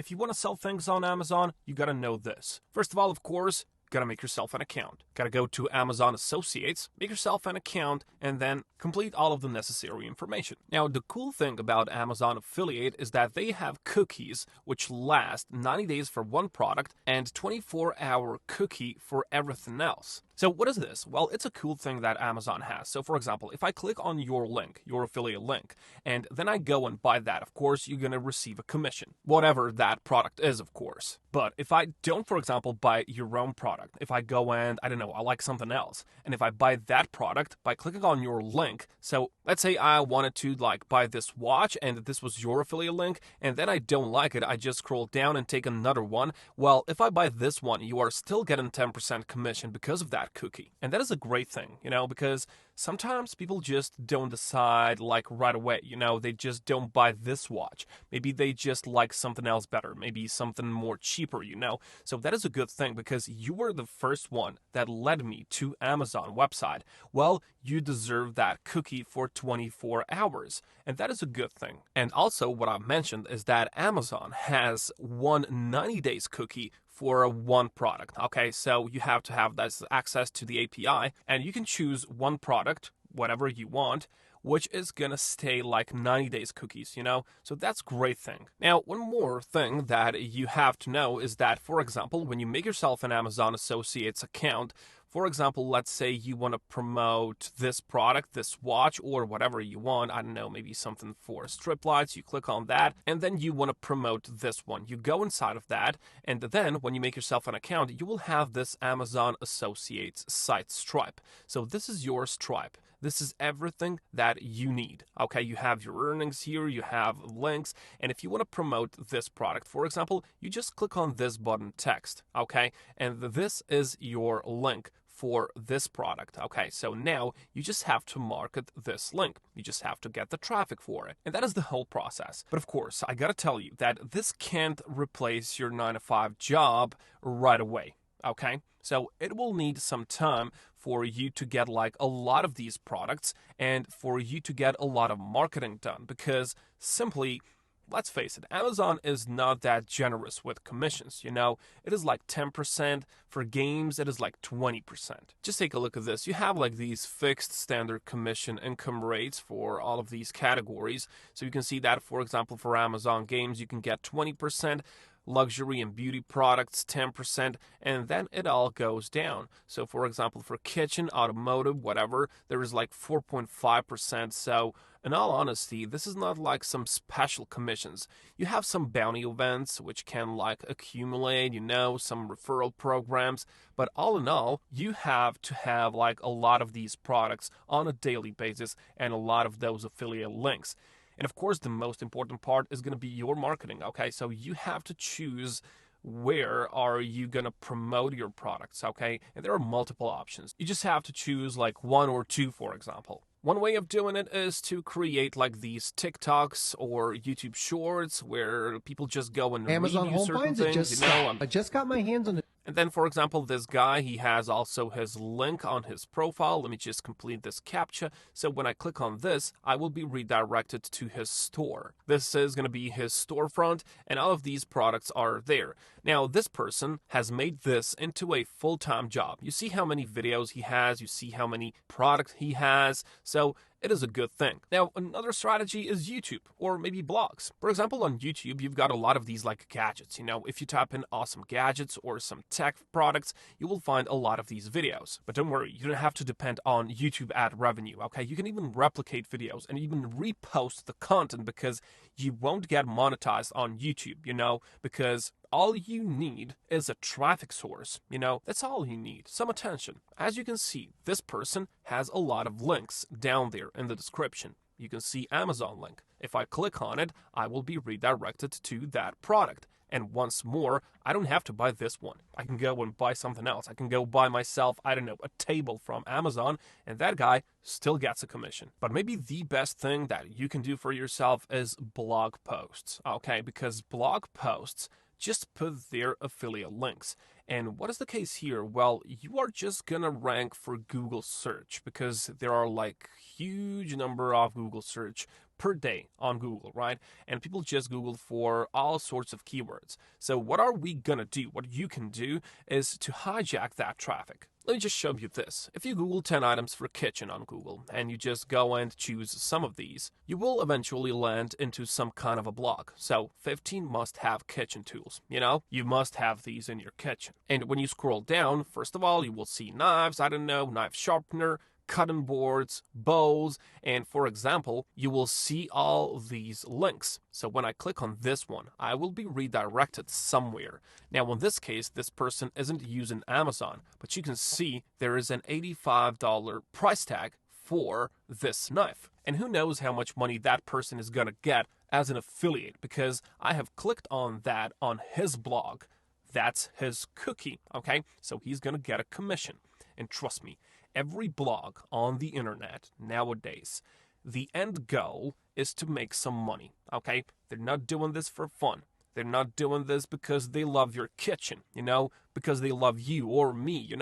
if you want to sell things on Amazon, you gotta know this. First of all, of course, gotta make yourself an account. Gotta go to Amazon Associates, make yourself an account, and then complete all of the necessary information. Now, the cool thing about Amazon Affiliate is that they have cookies which last 90 days for one product and 24-hour cookie for everything else. So what is this? Well, it's a cool thing that Amazon has. So for example, if I click on your link, your affiliate link, and then I go and buy that, of course, you're going to receive a commission. Whatever that product is, of course. But if I don't, for example, buy your own product, if I go and, I don't know, I like something else, and if I buy that product by clicking on your link, so let's say I wanted to buy this watch and this was your affiliate link, and then I don't like it, I just scroll down and take another one. Well, if I buy this one, you are still getting 10% commission because of that cookie. And that is a great thing, because sometimes people just don't decide right away, they just don't buy this watch. Maybe they just like something else better, maybe something more cheaper, So that is a good thing because you were the first one that led me to Amazon website. Well, you deserve that cookie for 24 hours. And that is a good thing. And also what I mentioned is that Amazon has one 90 days cookie for one product. Okay, so you have to have that access to the API, and you can choose one product, whatever you want, which is gonna stay 90 days cookies, So that's a great thing. Now, one more thing that you have to know is that, for example, when you make yourself an Amazon Associates account, for example, let's say you want to promote this product, this watch, or whatever you want. I don't know, maybe something for strip lights. You click on that, and then you want to promote this one. You go inside of that, and then when you make yourself an account, you will have this Amazon Associates site Stripe. So this is your Stripe. This is everything that you need. Okay, you have your earnings here, you have links, and if you want to promote this product, for example, you just click on this button text, okay? And this is your link for this product. Okay, so now you just have to market this link. You just have to get the traffic for it. And that is the whole process. But of course, I gotta tell you that this can't replace your 9-to-5 job right away. Okay, so it will need some time for you to get a lot of these products and for you to get a lot of marketing done because simply, let's face it, Amazon is not that generous with commissions, It is 10%. For games, it is 20%. Just take a look at this. You have these fixed standard commission income rates for all of these categories. So you can see that, for example, for Amazon games, you can get 20%. Luxury and beauty products 10%, and then it all goes down. So for example, for kitchen, automotive, whatever, there is 4.5%. So in all honesty, this is not some special commissions. You have some bounty events which can accumulate, some referral programs, but all in all, you have to have a lot of these products on a daily basis and a lot of those affiliate links. And of course, the most important part is going to be your marketing, okay? So you have to choose where are you going to promote your products, okay? And there are multiple options. You just have to choose one or two, for example. One way of doing it is to create these TikToks or YouTube Shorts where people just go and Amazon review Home certain finds things. I just got my hands on it. And then, for example, this guy, he has also his link on his profile. Let me just complete this CAPTCHA. So when I click on this, I will be redirected to his store. This is going to be his storefront, and all of these products are there. Now, this person has made this into a full-time job. You see how many videos he has. You see how many products he has. So it is a good thing. Now, another strategy is YouTube or maybe blogs. For example, on YouTube, you've got a lot of these gadgets. If you type in awesome gadgets or some tech products, you will find a lot of these videos. But don't worry, you don't have to depend on YouTube ad revenue, okay? You can even replicate videos and even repost the content because you won't get monetized on YouTube, because all you need is a traffic source, that's all you need, some attention. As you can see, this person has a lot of links down there in the description. You can see Amazon link. If I click on it, I will be redirected to that product. And once more, I don't have to buy this one. I can go and buy something else. I can go buy myself, I don't know, a table from Amazon, and that guy still gets a commission. But maybe the best thing that you can do for yourself is blog posts, okay? Because blog posts just put their affiliate links. And what is the case here? Well, you are just gonna rank for Google search because there are huge number of Google search per day on Google, right? And people just Google for all sorts of keywords. So what are we gonna do? What you can do is to hijack that traffic. Let me just show you this. If you Google 10 items for kitchen on Google and you just go and choose some of these, you will eventually land into some kind of a blog. So 15 must-have kitchen tools. You must have these in your kitchen. And when you scroll down, first of all, you will see knives, knife sharpener, cutting boards, bowls, and for example, you will see all these links. So when I click on this one, I will be redirected somewhere. Now in this case, this person isn't using Amazon, but you can see there is an $85 price tag for this knife. And who knows how much money that person is gonna get as an affiliate, because I have clicked on that on his blog. That's his cookie, okay? So he's gonna get a commission. And trust me, every blog on the internet nowadays, the end goal is to make some money, okay? They're not doing this for fun. They're not doing this because they love your kitchen, because they love you or me,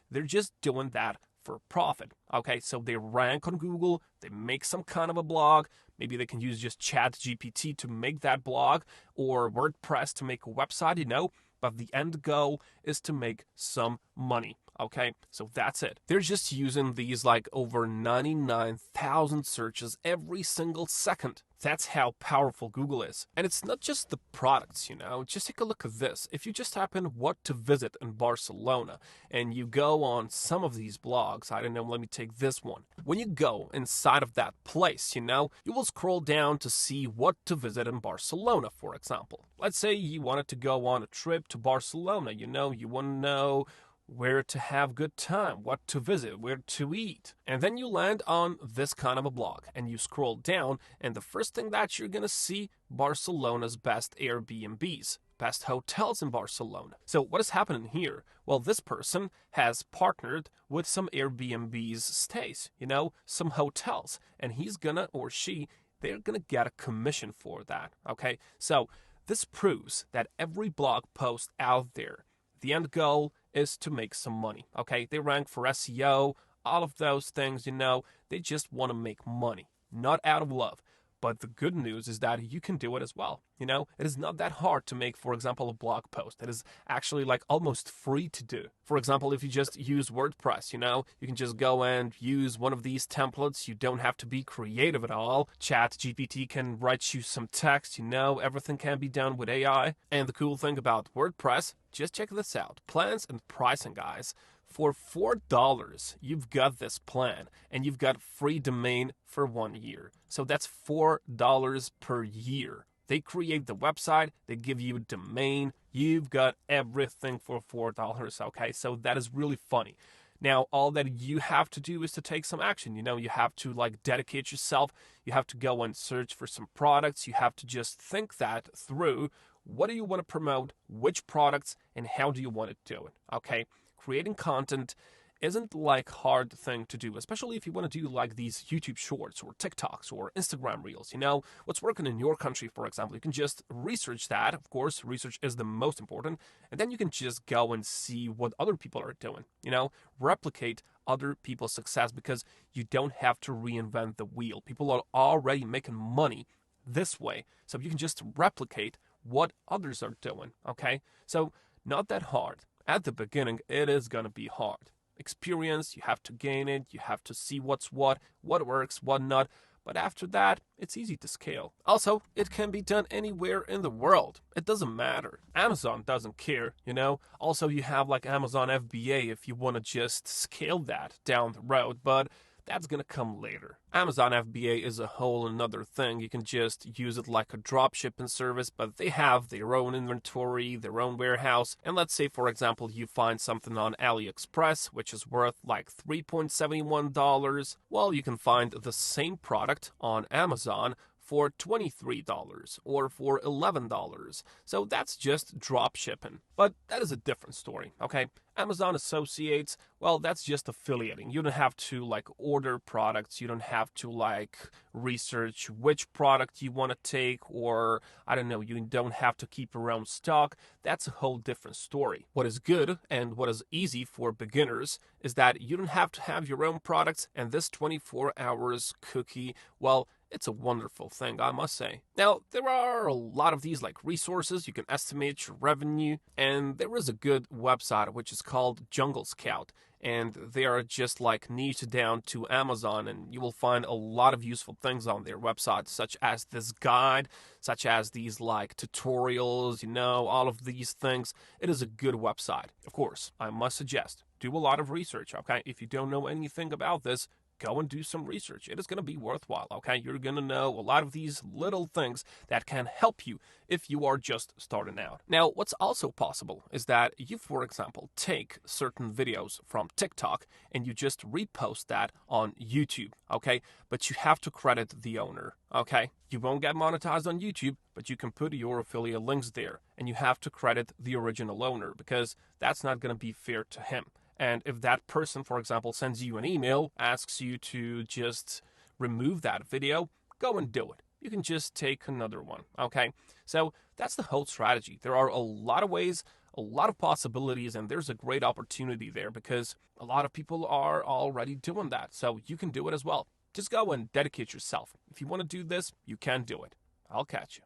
They're just doing that for profit, okay? So they rank on Google, they make some kind of a blog, maybe they can use just ChatGPT to make that blog, or WordPress to make a website, but the end goal is to make some money. Okay, so that's it. They're just using these like over 99,000 searches every single second. That's how powerful Google is. And it's not just the products, Just take a look at this. If you just type in what to visit in Barcelona and you go on some of these blogs, let me take this one. When you go inside of that place, you will scroll down to see what to visit in Barcelona, for example. Let's say you wanted to go on a trip to Barcelona, you want to know where to have good time, what to visit, where to eat. And then you land on this kind of a blog and you scroll down and the first thing that you're going to see, Barcelona's best Airbnbs, best hotels in Barcelona. So what is happening here? Well, this person has partnered with some Airbnb's stays, some hotels, and he's gonna, or she, they're gonna get a commission for that, okay? So this proves that every blog post out there, the end goal is to make some money, okay? They rank for SEO, all of those things, they just want to make money, not out of love. But the good news is that you can do it as well. It is not that hard to make, for example, a blog post. It is actually like almost free to do. For example, if you just use WordPress, you can just go and use one of these templates. You don't have to be creative at all. ChatGPT can write you some text, everything can be done with AI. And the cool thing about WordPress, just check this out. Plans and pricing, guys. For $4, you've got this plan, and you've got free domain for 1 year. So that's $4 per year. They create the website, they give you a domain, you've got everything for $4, okay? So that is really funny. Now, all that you have to do is to take some action. You have to dedicate yourself. You have to go and search for some products. You have to just think that through. What do you want to promote? Which products? And how do you want to do it? Okay? Creating content isn't hard thing to do, especially if you want to do these YouTube shorts or TikToks or Instagram reels. What's working in your country, for example. You can just research that. Of course, research is the most important. And then you can just go and see what other people are doing. Replicate other people's success, because you don't have to reinvent the wheel. People are already making money this way. So you can just replicate what others are doing. Okay? So not that hard. At the beginning, it is going to be hard. Experience, you have to gain it, you have to see what's what works, what not. But after that, it's easy to scale. Also, it can be done anywhere in the world. It doesn't matter. Amazon doesn't care, Also, you have Amazon FBA if you want to just scale that down the road. But that's going to come later. Amazon FBA is a whole another thing. You can just use it like a drop shipping service, but they have their own inventory, their own warehouse. And let's say, for example, you find something on AliExpress, which is worth $3.71. Well, you can find the same product on Amazon for $23 or for $11. So that's just drop shipping. But that is a different story, okay? Amazon Associates, well, that's just affiliating. You don't have to order products. You don't have to research which product you want to take, or you don't have to keep your own stock. That's a whole different story. What is good and what is easy for beginners is that you don't have to have your own products, and this 24 hours cookie, well, It's a wonderful thing, I must say. Now, there are a lot of these like resources. You can estimate your revenue, and there is a good website which is called Jungle Scout, and they are just like niche down to Amazon, and you will find a lot of useful things on their website, such as this guide, such as these like tutorials, all of these things. It is a good website. Of course, I must suggest do a lot of research, okay? If you don't know anything about this, go and do some research. It is going to be worthwhile, okay? You're going to know a lot of these little things that can help you if you are just starting out. Now, what's also possible is that you, for example, take certain videos from TikTok and you just repost that on YouTube, okay? But you have to credit the owner, okay? You won't get monetized on YouTube, but you can put your affiliate links there, and you have to credit the original owner because that's not going to be fair to him. And if that person, for example, sends you an email, asks you to just remove that video, go and do it. You can just take another one, okay? So that's the whole strategy. There are a lot of ways, a lot of possibilities, and there's a great opportunity there because a lot of people are already doing that. So you can do it as well. Just go and dedicate yourself. If you want to do this, you can do it. I'll catch you.